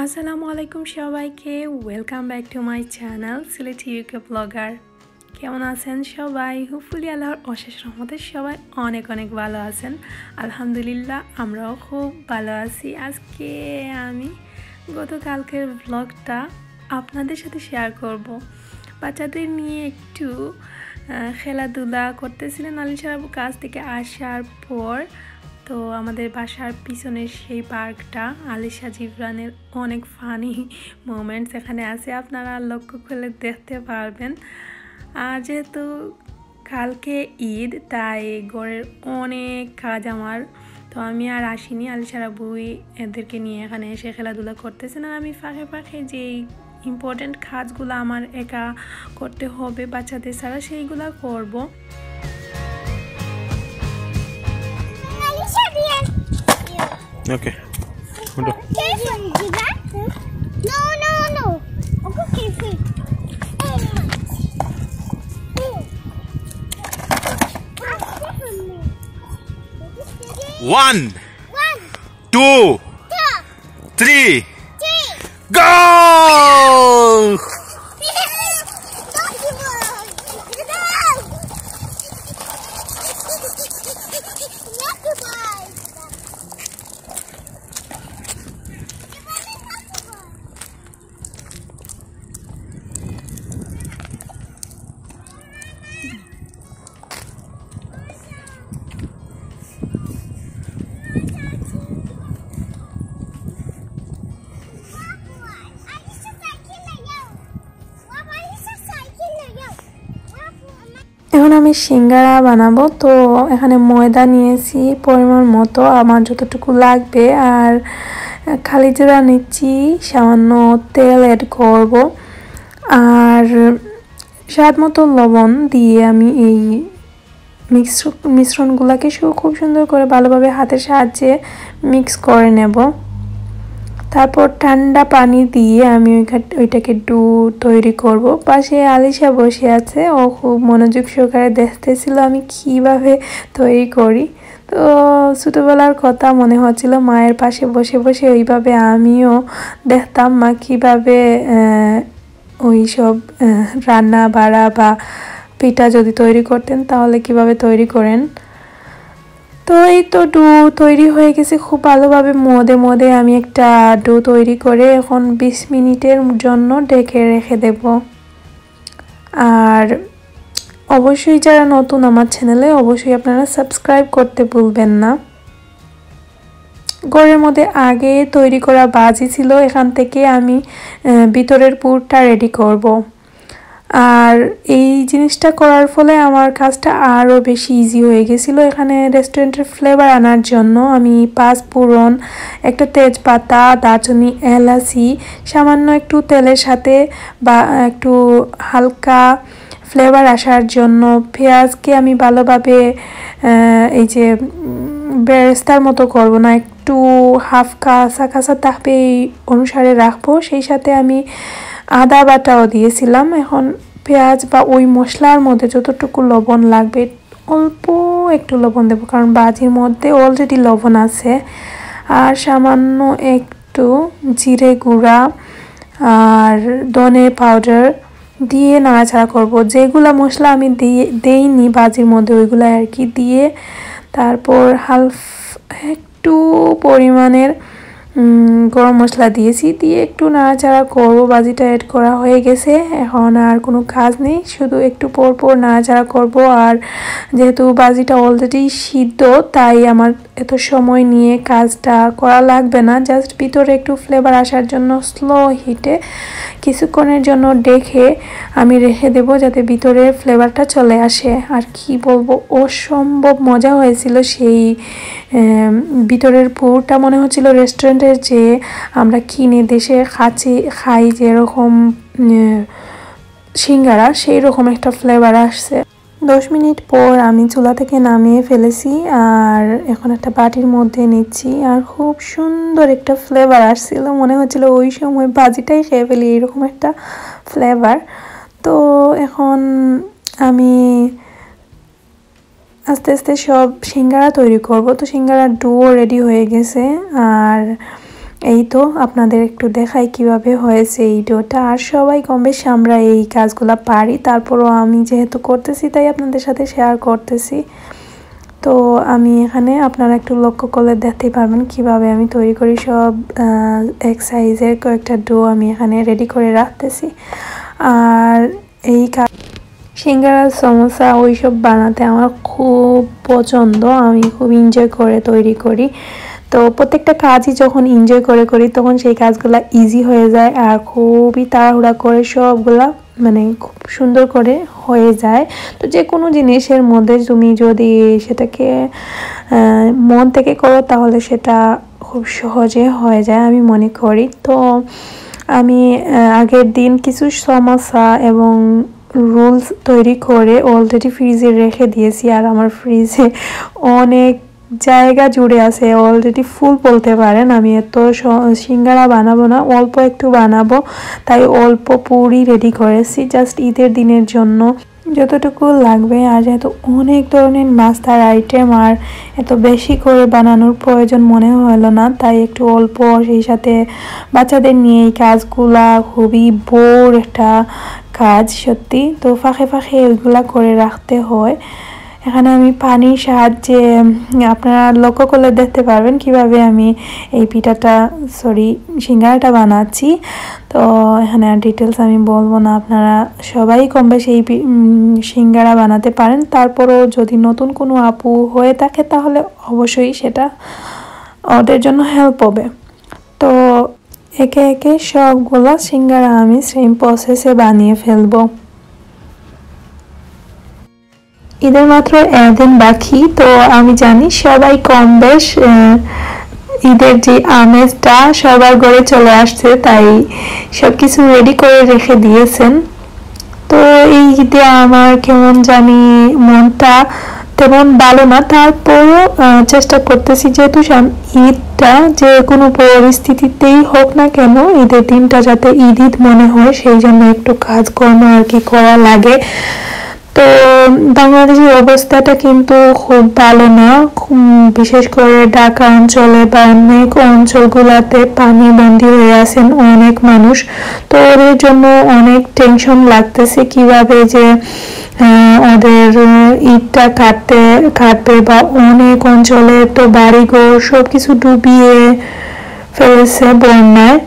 আসসালামু আলাইকুম সবাইকে welcome back to my channel Sylheti UK blogger. কেমন আছেন সবাই? হোপফুলি আল্লাহর অশেষ রহমতে সবাই অনেক অনেক ভালো আছেন। আলহামদুলিল্লাহ আমরাও খুব ভালো আছি। আজকে আমি গতকালকের ব্লগটা আপনাদের সাথে শেয়ার করব। বাচ্চাদের নিয়ে একটু খেলাধুলা করতেছিলেন আলিশা আপু কাজ থেকে আসার পর। তো আমাদের বাসার পিছনের সেই পার্কটা আলিশা জিবরানের অনেক ফানি মোমেন্টস এখানে আছে, আপনারা লক্ষ্য করলে দেখতে পারবেন। আর যেহেতু কালকে ঈদ তাই ঘরের অনেক কাজ আমার, তো আমি আর আসিনি। আলিশার আবুই এদেরকে নিয়ে এখানে এসে খেলাধুলা করতেছে না, আমি ফাঁকে ফাঁকে যেই ইম্পর্টেন্ট কাজগুলো আমার একা করতে হবে বাচ্চাদের ছাড়া সেইগুলো করব। Okay. No. Okay. 1, 2, 3, go! এখন আমি সিঙ্গারা বানাবো, তো এখানে ময়দা নিয়েছি পরিমাণ মতো আমার যতটুকু লাগবে, আর খালি জিরা নিচ্ছি, সামান্য তেল অ্যাড করব, আর স্বাদ মতো লবণ দিয়ে আমি এই মিশ্রণগুলোকে খুব সুন্দর করে ভালোভাবে হাতের সাহায্যে মিক্স করে নেব। তারপর ঠান্ডা পানি দিয়ে আমি ওইটাকে ডো তৈরি করব। পাশে আলিশা বসে আছে, ও খুব মনোযোগ সহকারে দেখতেছিল আমি কিভাবে তৈরি করি। তো ছোটোবেলার কথা মনে হচ্ছিল মায়ের পাশে বসে বসে ওইভাবে আমিও দেখতাম মা কীভাবে ওই সব রান্না বাড়া বা পিঠা যদি তৈরি করতেন তাহলে কিভাবে তৈরি করেন। তো এই তো ডো তৈরি হয়ে গেছে খুব ভালোভাবে মদে আমি একটা ডো তৈরি করে এখন 20 মিনিটের জন্য ঢেকে রেখে দেব। আর অবশ্যই যারা নতুন আমার চ্যানেলে অবশ্যই আপনারা সাবস্ক্রাইব করতে ভুলবেন না। ঘরের মধ্যে আগে তৈরি করা বাজি ছিল, এখান থেকে আমি ভিতরের পুরটা রেডি করব। আর এই জিনিসটা করার ফলে আমার কাজটা আরও বেশি ইজি হয়ে গেছিলো। এখানে রেস্টুরেন্টের ফ্লেভার আনার জন্য আমি 5 ফোড়ন, একটা তেজপাতা, দারচিনি, এলাচি, সামান্য একটু তেলের সাথে বা একটু হালকা ফ্লেভার আসার জন্য পেঁয়াজকে আমি ভালোভাবে এই যে বেরেস্তার মতো করব না, একটু হাফ কাঁচা থাকবে এই অনুসারে রাখবো। সেই সাথে আমি আদা বাটাও দিয়েছিলাম। এখন পেঁয়াজ বা ওই মশলার মধ্যে যতটুকু লবণ লাগবে অল্প একটু লবণ দেবো, কারণ বাজির মধ্যে অলরেডি লবণ আছে। আর সামান্য একটু জিরে গুঁড়া আর ধনে পাউডার দিয়ে নাড়াচাড়া করব। যেগুলা মশলা আমি দেইনি বাজির মধ্যে ওইগুলো আর কি দিয়ে, তারপর একটু পরিমাণের গরম মশলা দিয়েছি, দিয়ে একটু নাড়াচাড়া করব। বাজিটা অ্যাড করা হয়ে গেছে, এখন আর কোনো কাজ নেই, শুধু একটু পর নাড়াচাড়া করব। আর যেহেতু বাজিটা অলরেডি সিদ্ধ তাই আমার এত সময় নিয়ে কাজটা করা লাগবে না, জাস্ট ভিতরে একটু ফ্লেভার আসার জন্য স্লো হিটে কিছুক্ষণের জন্য ডেকে আমি রেখে দেব যাতে ভিতরে ফ্লেভারটা চলে আসে। আর কি বলবো, অসম্ভব মজা হয়েছিল সেই ভিতরের পুরটা, মনে হচ্ছিল রেস্টুরেন্টের যে আমরা কিনে দেশে খাই যেরকম সিঙ্গারা সেই রকম একটা ফ্লেভার আসছে। 10 মিনিট পর আমি চুলা থেকে নামিয়ে ফেলেছি, আর এখন একটা বাটির মধ্যে নিচ্ছি। আর খুব সুন্দর একটা ফ্লেভার আসছিল, মনে হচ্ছিল ওই সময় বাজিটাই খেয়ে ফেলি, এইরকম একটা ফ্লেভার। তো এখন আমি আস্তে আস্তে সব সিঙ্গারা তৈরি করব। তো সিঙ্গারার ডো রেডি হয়ে গেছে, আর এই তো আপনাদের একটু দেখাই কিভাবে হয়েছে এই ডোটা। আর সবাই কম বেশি আমরা এই কাজগুলো পারি, তারপরও আমি যেহেতু করতেছি তাই আপনাদের সাথে শেয়ার করতেছি। তো আমি এখানে আপনারা একটু লক্ষ্য করলে দেখতে পারবেন কিভাবে আমি তৈরি করি। সব এক সাইজের কয়েকটা ডো আমি এখানে রেডি করে রাখতেছি। আর এই সিঙ্গারা সমোসা ওইসব বানাতে আমার খুব পছন্দ, আমি খুব এনজয় করে তৈরি করি। তো প্রত্যেকটা কাজই যখন এনজয় করে করি তখন সেই কাজগুলো ইজি হয়ে যায় আর খুবই তাড়াহুড়া করে সবগুলা মানে খুব সুন্দর করে হয়ে যায়। তো যে কোনো জিনিসের মধ্যে তুমি যদি সেটাকে মন থেকে করো তাহলে সেটা খুব সহজে হয়ে যায় আমি মনে করি। তো আমি আগের দিন কিছু সমোসা এবং রোলস তৈরি করে অলরেডি ফ্রিজে রেখে দিয়েছি। আর আমার ফ্রিজে অনেক জায়গা জুড়ে আছে, অলরেডি ফুল বলতে পারেন। আমি এত সিঙ্গারা বানাবো না, অল্প একটু বানাবো, তাই অল্প পুরি রেডি করেছি জাস্ট ঈদের দিনের জন্য যতটুকু লাগবে। আর যেহেতু অনেক ধরনের নাস্তার আইটেম আর এত বেশি করে বানানোর প্রয়োজন মনে হলো না, তাই একটু অল্প, সেই সাথে বাচ্চাদের নিয়ে এই কাজগুলা খুবই বোর একটা কাজ সত্যি। তো ফাঁকে ফাঁকে ওইগুলা করে রাখতে হয়। এখানে আমি পানির সাহায্যে আপনারা লক্ষ্য করলে দেখতে পারবেন কিভাবে আমি এই সিঙ্গারাটা বানাচ্ছি। তো এখানে আর ডিটেলস আমি বলবো না, আপনারা সবাই কম বেশি এই সিঙ্গারা বানাতে পারেন। তারপরও যদি নতুন কোনো আপু হয়ে থাকে তাহলে অবশ্যই সেটা ওদের জন্য হেল্প হবে। তো একে একে সবগুলা সিঙ্গারা আমি সেম প্রসেসে বানিয়ে ফেলবো। ঈদের মাত্র একদিন বাকি, তো আমি জানি সবাই কম বেশ ঈদের যে আমেজটা সবার ঘরে চলে আসছে, তাই সবকিছু রেডি করে রেখে দিয়েছেন। তো এই ঈদে আমার কেমন জানি মনটা তেমন ভালো না, তারপরও চেষ্টা করতেছি যেহেতু ঈদটা যে কোনো পরিস্থিতিতেই হোক না কেন ঈদের দিনটা যাতে ঈদ ঈদ মনে হয় সেই জন্য একটু কাজকর্ম আর কি করা লাগে। তো বাংলাদেশের অবস্থাটা কিন্তু খুব ভালো না, বিশেষ করে ঢাকা অঞ্চলে বা অনেক অঞ্চলগুলোতে পানি বন্দী হয়ে আছেন অনেক মানুষ। তো ওদের জন্য অনেক টেনশন লাগতেছে কিভাবে যে ওদের ঈদটা কাটবে বা অনেক অঞ্চলে তো বাড়িঘর সবকিছু ডুবিয়ে ফেলেছে বন্যায়।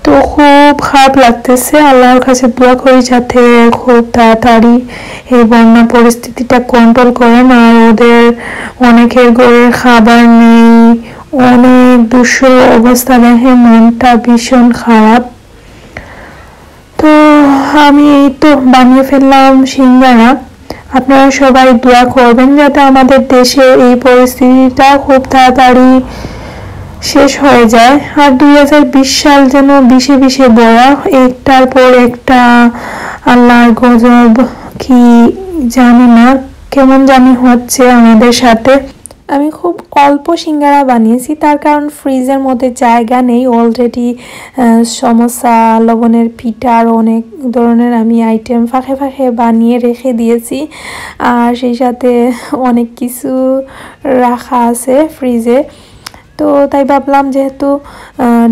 তো খুব খারাপ লাগতেছে, আল্লাহর কাছে দোয়া করি যাতে খুব তাড়াতাড়ি এই বন্যা পরিস্থিতিটা কন্ট্রোল করেন। আর ওদের অনেকের ঘরে খাবার নেই, অনেক দুঃসহ অবস্থা দেখে মনটা ভীষণ খারাপ। তো আমি এই তো বানিয়ে ফেললাম সিঙ্গারা। আপনারা সবাই দোয়া করবেন যাতে আমাদের দেশে এই পরিস্থিতিটা খুব তাড়াতাড়ি শেষ হয়ে যায়। আর 2020 সাল যেন বিষে বিষে ভরা, একটার পর একটা আল্লাহর গজব কি জানি না, কেমন জানি হচ্ছে আমাদের সাথে। আমি খুব অল্প সিঙ্গারা বানিয়েছি, তার কারণ ফ্রিজের মধ্যে জায়গা নেই। অলরেডি সমোসা, লবণের পিঠা আর অনেক ধরনের আমি আইটেম ফাঁকে ফাঁকে বানিয়ে রেখে দিয়েছি। আর সেই সাথে অনেক কিছু রাখা আছে ফ্রিজে। তো তাই ভাবলাম যেহেতু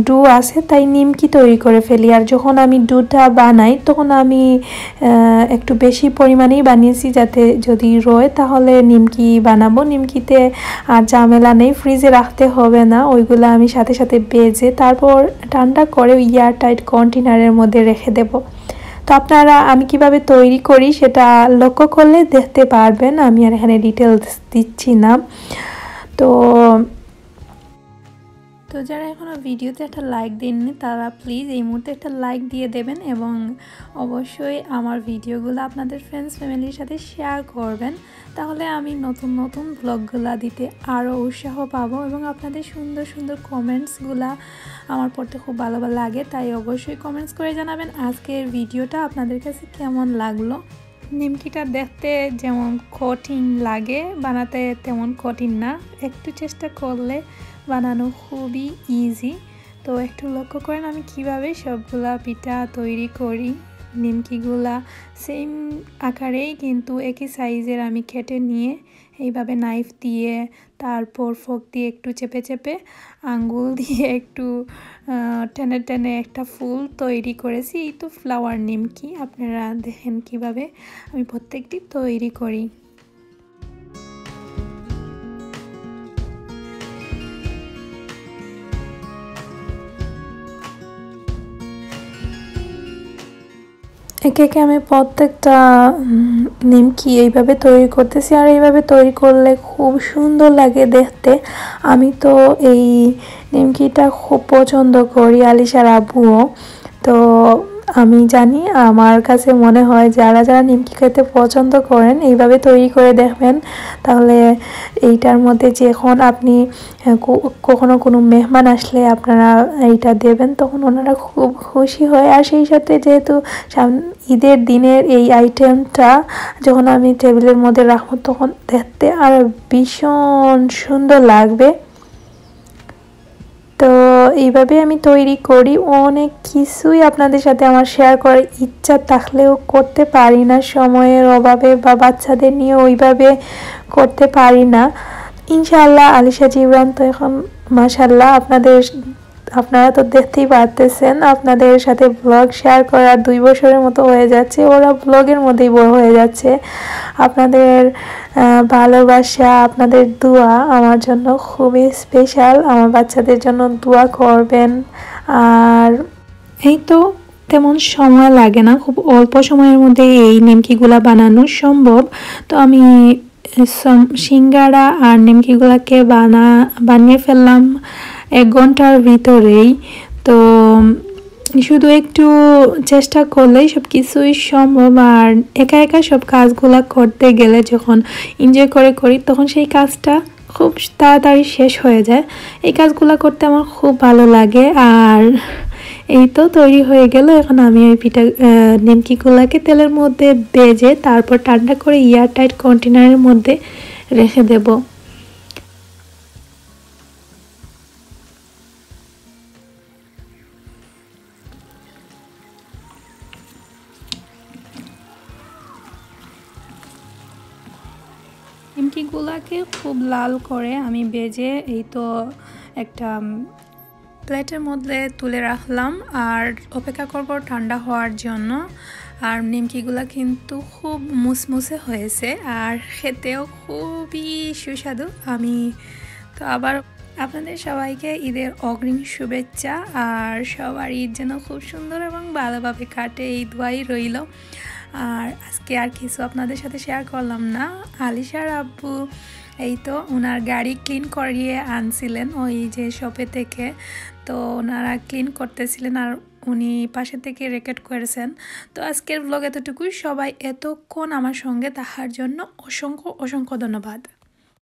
ডো আছে তাই নিমকি তৈরি করে ফেলি। আর যখন আমি ডোটা বানাই তখন আমি একটু বেশি পরিমাণেই বানিয়েছি যাতে যদি রয় তাহলে নিমকি বানাবো। নিমকিতে আর ঝামেলা নেই, ফ্রিজে রাখতে হবে না, ওইগুলো আমি সাথে সাথে ভেজে তারপর ঠান্ডা করে এয়ার টাইট কন্টেনারের মধ্যে রেখে দেব। তো আপনারা আমি কিভাবে তৈরি করি সেটা লক্ষ্য করলে দেখতে পারবেন, আমি আর এখানে ডিটেলস দিচ্ছি না। তো যারা এখনও ভিডিওতে একটা লাইক দেননি তারা প্লিজ এই মুহূর্তে একটা লাইক দিয়ে দেবেন এবং অবশ্যই আমার ভিডিওগুলো আপনাদের ফ্রেন্ডস ফ্যামিলির সাথে শেয়ার করবেন। তাহলে আমি নতুন নতুন ব্লগগুলো দিতে আরও উৎসাহ পাবো এবং আপনাদের সুন্দর সুন্দর কমেন্টসগুলো আমার পড়তে খুব ভালো লাগে। তাই অবশ্যই কমেন্টস করে জানাবেন আজকের ভিডিওটা আপনাদের কাছে কেমন লাগলো। নিমকিটা দেখতে যেমন কঠিন লাগে, বানাতে তেমন কঠিন না, একটু চেষ্টা করলে বানানো খুবই ইজি। তো একটু লক্ষ্য করেন আমি কিভাবে সবগুলা পিঠা তৈরি করি। নিমকিগুলা সেম আকারেই কিন্তু একই সাইজের আমি কেটে নিয়ে এইভাবে নাইফ দিয়ে তারপর ফোক দিয়ে একটু চেপে চেপে আঙ্গুল দিয়ে একটু টেনে টেনে একটা ফুল তৈরি করেছি। এই তো ফ্লাওয়ার নিমকি, আপনারা দেখেন কিভাবে আমি প্রত্যেকটি তৈরি করি। একে একে আমি প্রত্যেকটা নিমকি এইভাবে তৈরি করতেছি, আর এইভাবে তৈরি করলে খুব সুন্দর লাগে দেখতে। আমি তো এই নিমকিটা খুব পছন্দ করি, আলিশার আব্বুও। তো আমি জানি, আমার কাছে মনে হয় যারা যারা নিমকি খেতে পছন্দ করেন এইভাবে তৈরি করে দেখবেন, তাহলে এইটার মধ্যে যখন আপনি কখনো কোনো মেহমান আসলে আপনারা এইটা দেবেন, তখন ওনারা খুব খুশি হয়। আর সেই সাথে যেহেতু ঈদের দিনের এই আইটেমটা যখন আমি টেবিলের মধ্যে রাখবো, তখন দেখতে আর ভীষণ সুন্দর লাগবে। তো এইভাবে আমি তৈরি করি। অনেক কিছুই আপনাদের সাথে আমার শেয়ার করার ইচ্ছা থাকলেও করতে পারি না, সময়ের অভাবে বা বাচ্চাদের নিয়ে ওইভাবে করতে পারি না। ইনশাআল্লাহ আলিশা জিবরান তো এখন মাশাআল্লাহ আপনারা তো দেখতেই পারতেছেন, আপনাদের সাথে ব্লগ শেয়ার করা 2 বছরের মতো হয়ে যাচ্ছে। ওরা ব্লগের মধ্যেই বড় হয়ে যাচ্ছে। আপনাদের ভালোবাসা, আপনাদের দোয়া আমার জন্য খুবই স্পেশাল। আমার বাচ্চাদের জন্য দোয়া করবেন। আর এই তো তেমন সময় লাগে না, খুব অল্প সময়ের মধ্যে এই নিমকিগুলা বানানো সম্ভব। তো আমি সিঙ্গারা আর নিমকিগুলাকে বানিয়ে ফেললাম 1 ঘন্টার ভিতরেই। তো শুধু একটু চেষ্টা করলেই সব কিছুই সম্ভব। আর একা একা সব কাজগুলা করতে গেলে যখন এনজয় করে করি, তখন সেই কাজটা খুব তাড়াতাড়ি শেষ হয়ে যায়। এই কাজগুলো করতে আমার খুব ভালো লাগে। আর এই তো তৈরি হয়ে গেল। এখন আমি ওই নিমকিগুলাকে তেলের মধ্যে ভেজে তারপর ঠান্ডা করে এয়ারটাইট কন্টেনারের মধ্যে রেখে দেব। নিমকিগুলাকে খুব লাল করে আমি ভেজে এই তো একটা প্লেটের মধ্যে তুলে রাখলাম আর অপেক্ষা করব ঠান্ডা হওয়ার জন্য। আর নিমকিগুলা কিন্তু খুব মুসমুসে হয়েছে আর খেতেও খুবই সুস্বাদু। আমি তো আবার আপনাদের সবাইকে ঈদের অগ্রিম শুভেচ্ছা। আর সবার ঈদ যেন খুব সুন্দর এবং ভালোভাবে কাটে, এই দোয়াই রইল। আর আজকে আর কিছু আপনাদের সাথে শেয়ার করলাম না। আলিশার আব্বু এই তো ওনার গাড়ি ক্লিন করিয়ে আনছিলেন ওই যে শপে থেকে। তো ওনারা ক্লিন করতেছিলেন আর উনি পাশে থেকে রেকর্ড করেছেন। তো আজকের ব্লগ এতটুকুই। সবাই এতক্ষণ আমার সঙ্গে থাকার জন্য অসংখ্য অসংখ্য ধন্যবাদ।